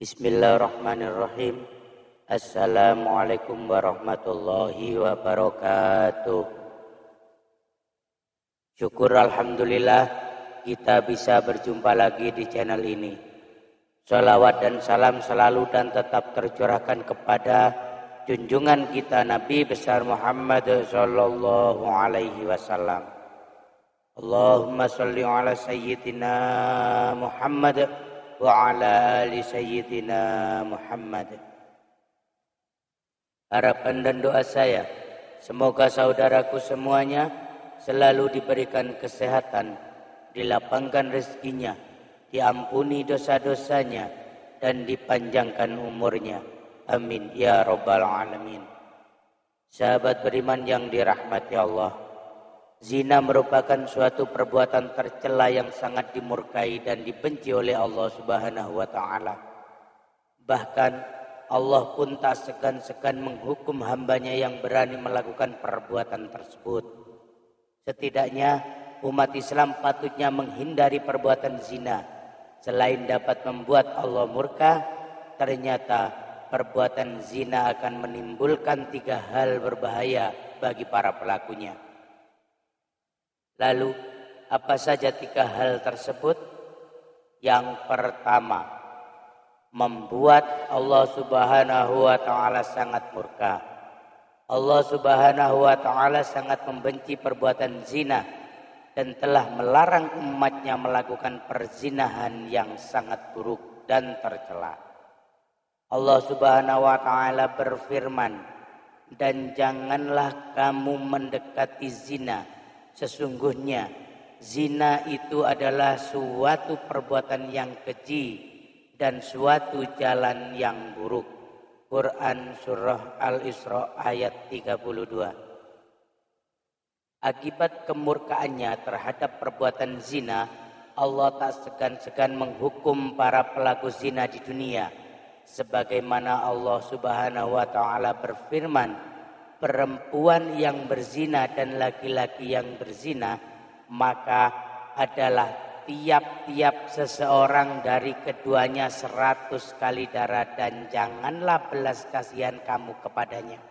Bismillahirrahmanirrahim. Assalamualaikum warahmatullahi wabarakatuh. Syukur alhamdulillah kita bisa berjumpa lagi di channel ini. Salawat dan salam selalu dan tetap tercurahkan kepada junjungan kita Nabi besar Muhammad sallallahu alaihi wasallam. Allahumma sholli ala sayyidina Muhammad wa ala ali sayyidina Muhammad. Harapan dan doa saya, semoga saudaraku semuanya selalu diberikan kesehatan, dilapangkan rezekinya, diampuni dosa-dosanya, dan dipanjangkan umurnya. Amin ya rabbal alamin. Sahabat beriman yang dirahmati Allah, zina merupakan suatu perbuatan tercela yang sangat dimurkai dan dibenci oleh Allah Subhanahu wa taala. Bahkan Allah pun tak segan-segan menghukum hambanya yang berani melakukan perbuatan tersebut. Setidaknya umat Islam patutnya menghindari perbuatan zina. Selain dapat membuat Allah murka, ternyata perbuatan zina akan menimbulkan 3 hal berbahaya bagi para pelakunya. Lalu, apa saja 3 hal tersebut? Yang pertama, membuat Allah Subhanahu wa taala sangat murka. Allah Subhanahu wa taala sangat membenci perbuatan zina dan telah melarang umatnya melakukan perzinahan yang sangat buruk dan tercela. Allah Subhanahu wa taala berfirman, "Dan janganlah kamu mendekati zina. Sesungguhnya zina itu adalah suatu perbuatan yang keji dan suatu jalan yang buruk." Quran Surah Al-Isra ayat 32. Akibat kemurkaannya terhadap perbuatan zina, Allah tak segan-segan menghukum para pelaku zina di dunia. Sebagaimana Allah Subhanahu wa taala berfirman, perempuan yang berzina dan laki-laki yang berzina, maka adalah tiap-tiap seseorang dari keduanya 100 kali darah, dan janganlah belas kasihan kamu kepadanya.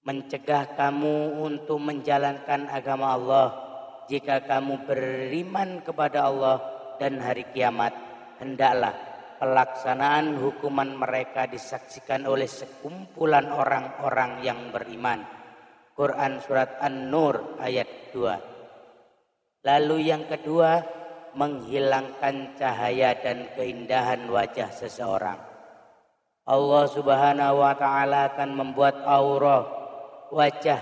Mencegah kamu untuk menjalankan agama Allah. Jika kamu beriman kepada Allah dan hari kiamat, hendaklah pelaksanaan hukuman mereka disaksikan oleh sekumpulan orang-orang yang beriman. Quran Surat An-Nur ayat 2. Lalu yang kedua, menghilangkan cahaya dan keindahan wajah seseorang. Allah Subhanahu wa taala akan membuat aura wajah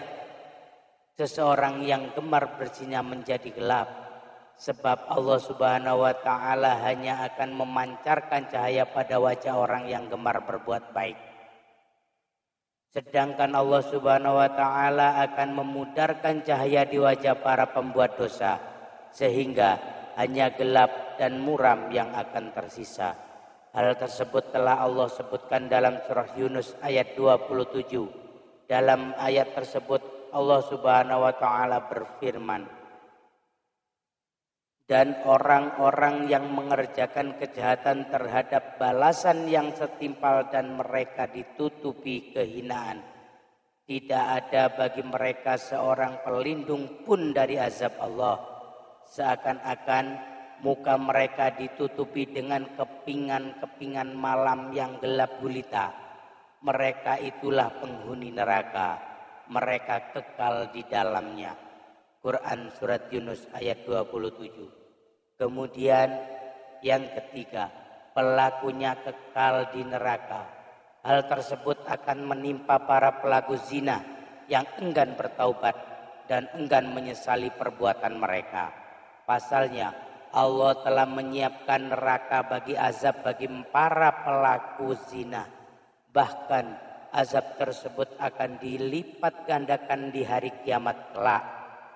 seseorang yang gemar berzina menjadi gelap. Sebab Allah Subhanahu wa taala hanya akan memancarkan cahaya pada wajah orang yang gemar berbuat baik. Sedangkan Allah Subhanahu wa taala akan memudarkan cahaya di wajah para pembuat dosa, sehingga hanya gelap dan muram yang akan tersisa. Hal tersebut telah Allah sebutkan dalam surah Yunus ayat 27. Dalam ayat tersebut Allah Subhanahu wa taala berfirman, "Dan orang-orang yang mengerjakan kejahatan terhadap balasan yang setimpal dan mereka ditutupi kehinaan. Tidak ada bagi mereka seorang pelindung pun dari azab Allah. Seakan-akan muka mereka ditutupi dengan kepingan-kepingan malam yang gelap gulita. Mereka itulah penghuni neraka. Mereka kekal di dalamnya." Quran Surat Yunus ayat 27. Kemudian yang ketiga, pelakunya kekal di neraka. Hal tersebut akan menimpa para pelaku zina yang enggan bertaubat dan enggan menyesali perbuatan mereka. Pasalnya, Allah telah menyiapkan neraka bagi azab bagi para pelaku zina. Bahkan azab tersebut akan dilipat gandakan di hari kiamat kelak,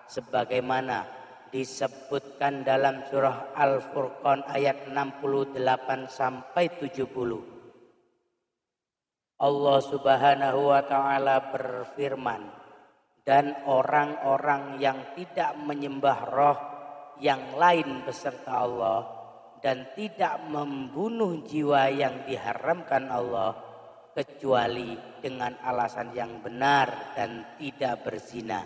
sebagaimana disebutkan dalam surah Al-Furqan ayat 68 sampai 70. Allah Subhanahu wa taala berfirman, "Dan orang-orang yang tidak menyembah roh yang lain beserta Allah dan tidak membunuh jiwa yang diharamkan Allah kecuali dengan alasan yang benar dan tidak berzina.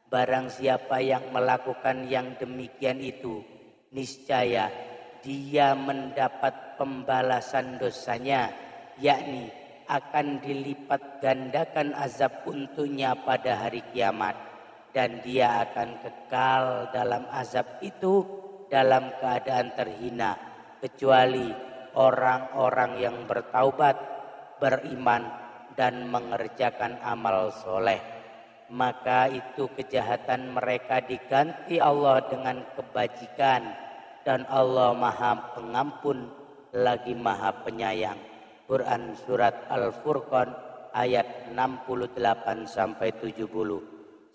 Barang siapa yang melakukan yang demikian itu, niscaya dia mendapat pembalasan dosanya, yakni akan dilipat gandakan azab untuknya pada hari kiamat, dan dia akan kekal dalam azab itu dalam keadaan terhina, kecuali orang-orang yang bertaubat, beriman, dan mengerjakan amal soleh. Maka itu kejahatan mereka diganti Allah dengan kebajikan, dan Allah Maha Pengampun lagi Maha Penyayang. Quran Surat Al-Furqan ayat 68-70.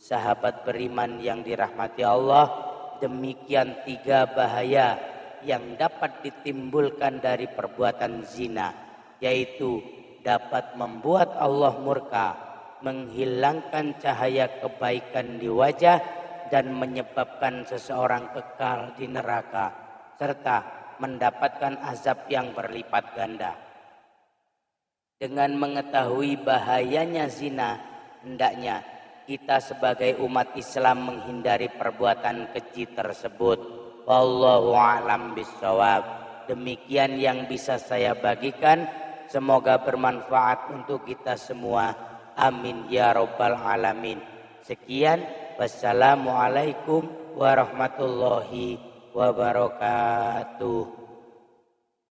Sahabat beriman yang dirahmati Allah, demikian 3 bahaya yang dapat ditimbulkan dari perbuatan zina, yaitu dapat membuat Allah murka, menghilangkan cahaya kebaikan di wajah, dan menyebabkan seseorang kekal di neraka, serta mendapatkan azab yang berlipat ganda. Dengan mengetahui bahayanya zina, hendaknya kita sebagai umat Islam menghindari perbuatan keji tersebut. Wallahu a'lam bishawab. Demikian yang bisa saya bagikan. Semoga bermanfaat untuk kita semua. Amin ya rabbal alamin. Sekian. Wassalamualaikum warahmatullahi wabarakatuh.